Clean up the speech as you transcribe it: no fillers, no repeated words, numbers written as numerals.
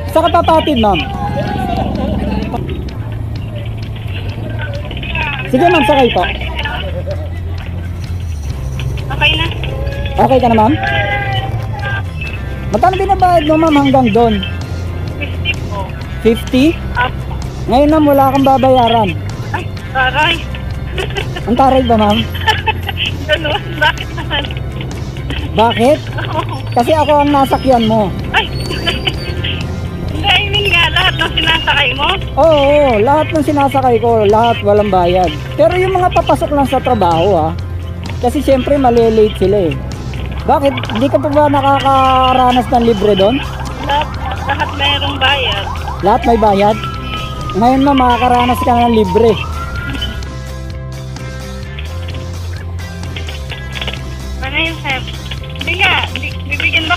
Saan ka papatid, ma'am? Sige, ma'am, sakay po. Okay na. Okay ka na, ma'am? Magkano binabayad mo, ma'am, hanggang doon? 50 po. 50? Up. Ngayon, ma'am, wala kang babayaran. Ay, taray. Ang taray ba, ma'am? Ganun, bakit naman? Bakit? Kasi ako ang nasakyan mo. Ay, hindi, I mean nga, lahat ng sinasakay mo. Oo, lahat ng sinasakay ko, lahat walang bayad. Pero yung mga papasok lang sa trabaho, kasi siyempre malilate sila eh. Bakit? Hindi ka pa ba nakakaranas ng libre doon? Lahat mayroong bayad. Lahat may bayad? Ngayon, ma'am, makakaranas ka ng libre.